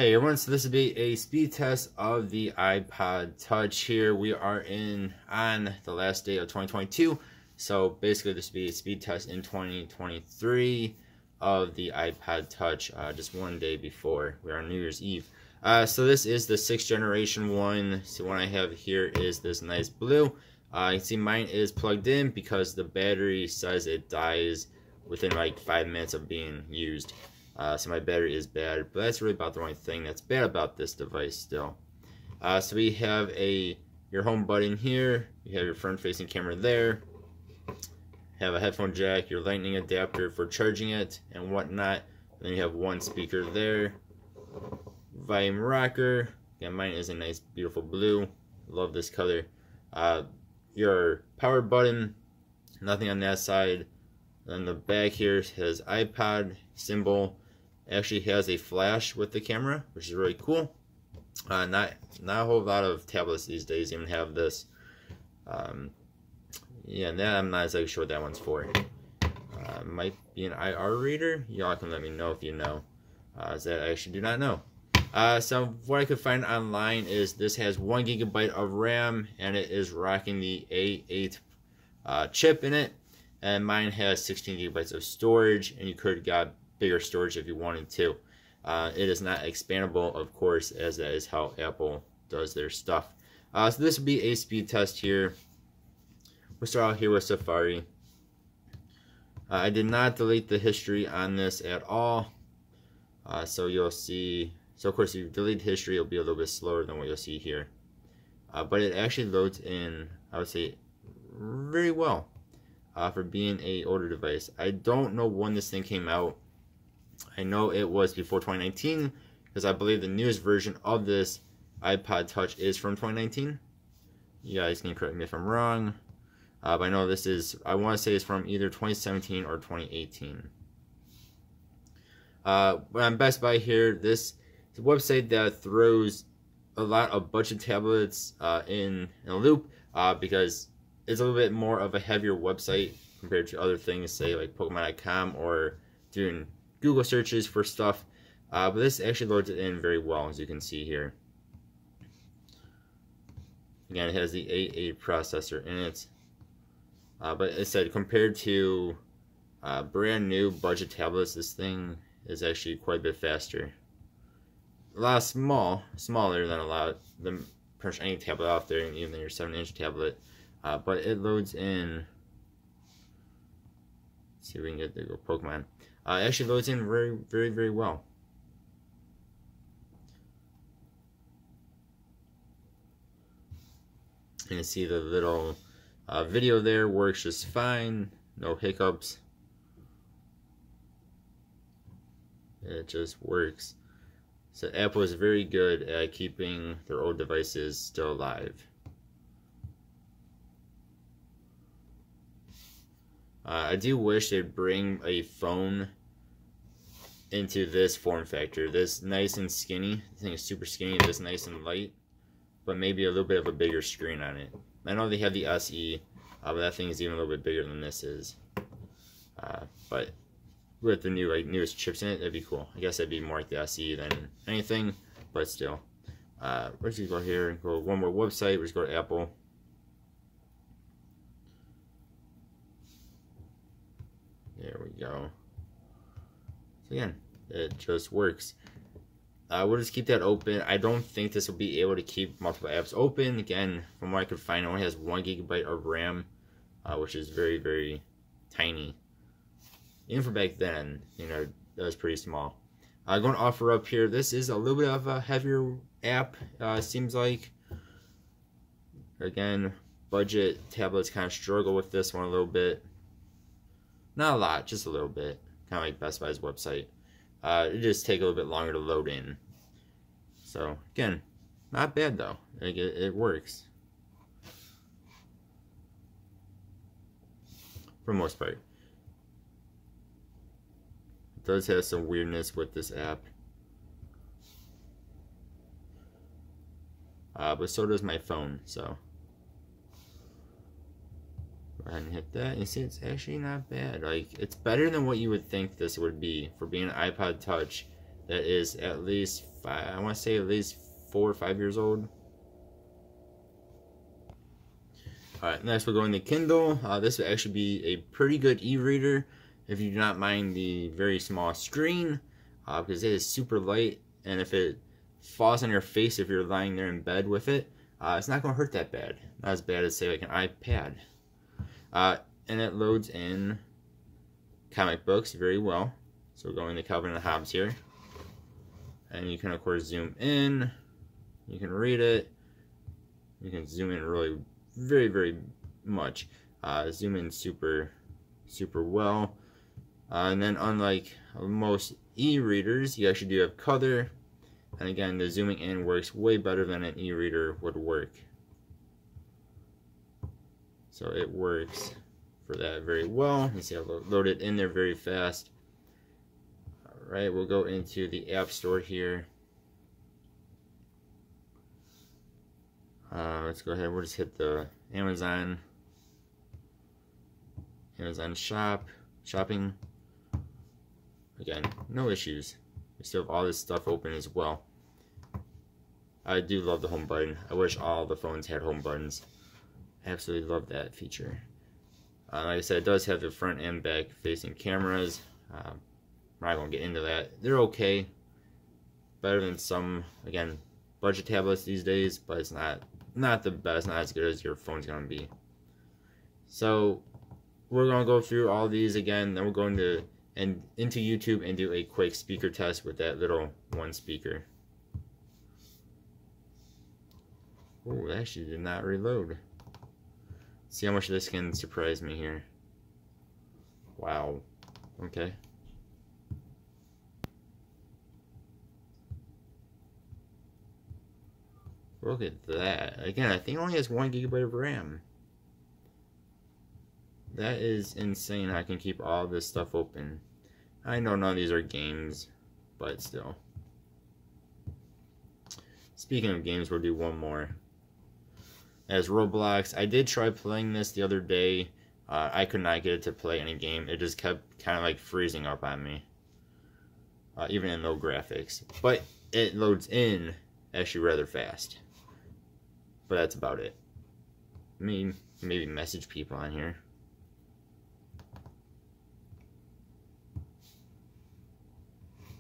Hey everyone, so this will be a speed test of the iPod Touch here. We are on the last day of 2022. So basically this will be a speed test in 2023 of the iPod Touch, just one day before. We're on New Year's Eve. So this is the 6th generation one. So what I have here is this nice blue. You can see mine is plugged in because the battery says it dies within like 5 minutes of being used. So my battery is bad, but that's really about the only thing that's bad about this device still. So we have your home button here, you have your front-facing camera there, have a headphone jack, your lightning adapter for charging it and whatnot, and then you have one speaker there, volume rocker. Again, mine is a nice beautiful blue, love this color. Your power button, nothing on that side. Then the back here has iPod symbol. Actually has a flash with the camera, which is really cool. Not a whole lot of tablets these days even have this. Yeah, that I'm not exactly sure what that one's for. Might be an IR reader. Y'all can let me know if you know. That I actually do not know. So what I could find online is this has 1 GB of RAM and it is rocking the A8 chip in it. And mine has 16 GB of storage, and you could got bigger storage if you wanted to. It is not expandable, of course, as that is how Apple does their stuff. So this will be a speed test here. We'll start out here with Safari. I did not delete the history on this at all. So you'll see, so of course if you delete history, it'll be a little bit slower than what you'll see here. But it actually loads in, I would say, very well. For being a older device. I don't know when this thing came out. I know it was before 2019 because I believe the newest version of this iPod Touch is from 2019. You guys can correct me if I'm wrong. But I know this is, I want to say it's from either 2017 or 2018. On Best Buy here, this is a website that throws a lot of budget tablets in a loop because it's a little bit more of a heavier website compared to other things, say like Pokemon.com or doing Google searches for stuff. But this actually loads it in very well, as you can see here. Again, it has the A8 processor in it. But it said compared to brand new budget tablets, this thing is actually quite a bit faster. A lot smaller than pretty much any tablet out there, even your 7-inch tablet. But it loads in. Let's see if we can get the Pokemon. It actually loads in very well. You can see the little video there works just fine, no hiccups. It just works. So Apple is very good at keeping their old devices still alive. I do wish they'd bring a phone into this form factor. This nice and skinny. This thing is super skinny. This nice and light, but maybe a little bit of a bigger screen on it. I know they have the SE, but that thing is even a little bit bigger than this is. But with the newest chips in it, that'd be cool. I guess that'd be more like the SE than anything, but still. Let's just go here and go one more website. We'll just go to Apple. There we go. So again, it just works. We'll just keep that open. I don't think this will be able to keep multiple apps open. Again, from what I could find, it only has 1 GB of RAM, which is very tiny. Even for back then, you know, that was pretty small. Going to offer up here. This is a little bit of a heavier app, seems like. Again, budget tablets kind of struggle with this one a little bit. Not a lot, just a little bit. Kind of like Best Buy's website. It just takes a little bit longer to load in. So, again, not bad though. Like, it works. For the most part. It does have some weirdness with this app. But so does my phone, so. Go ahead and hit that. You see, it's actually not bad. Like, it's better than what you would think this would be for being an iPod Touch that is at least I want to say at least 4 or 5 years old. Alright, next we're going to Kindle. This would actually be a pretty good e-reader if you do not mind the very small screen, because it is super light, and if it falls on your face if you're lying there in bed with it, it's not going to hurt that bad. Not as bad as, say, like an iPad. And it loads in comic books very well. So we're going to Calvin and Hobbes here. And you can, of course, zoom in. You can read it. You can zoom in really very, very much. Zoom in super well. And then unlike most e-readers, you actually do have color. And again, the zooming in works way better than an e-reader would work. So it works for that very well. You see I loaded in there very fast. Alright, we'll go into the App Store here. Let's go ahead, we'll just hit the Amazon shopping. Again, no issues. We still have all this stuff open as well. I do love the home button. I wish all the phones had home buttons. I absolutely love that feature. Like I said, it does have the front and back facing cameras. I'm not going to get into that. They're okay. Better than some, again, budget tablets these days, but it's not the best, not as good as your phone's going to be. So we're going to go through all these again, then we're going to into YouTube and do a quick speaker test with that little one speaker. Oh, it actually did not reload. See how much this can surprise me here. Wow. Okay. Look at that. Again, I think it only has 1 GB of RAM. That is insane. I can keep all this stuff open. I know none of these are games, but still. Speaking of games, we'll do one more. As Roblox. I did try playing this the other day. I could not get it to play any game. It just kept kind of like freezing up on me. Even in low graphics. But it loads in actually rather fast. But that's about it. Maybe message people on here.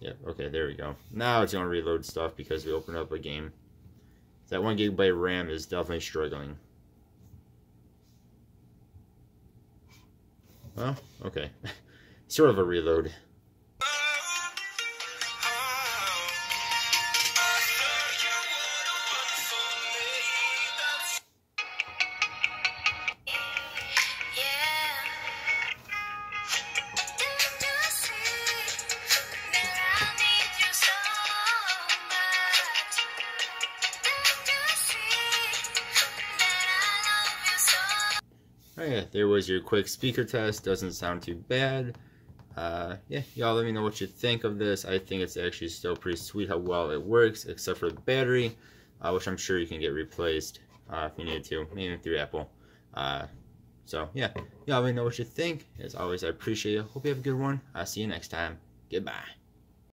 Yep, okay, there we go. Now it's going to reload stuff because we opened up a game. That 1 GB RAM is definitely struggling. Well, okay. Sort of a reload. Oh yeah, there was your quick speaker test. Doesn't sound too bad. Yeah, y'all let me know what you think of this. I think it's actually still pretty sweet how well it works, except for the battery, which I'm sure you can get replaced if you need to, maybe through Apple. So yeah, y'all let me know what you think. As always, I appreciate you. Hope you have a good one. I'll see you next time. Goodbye.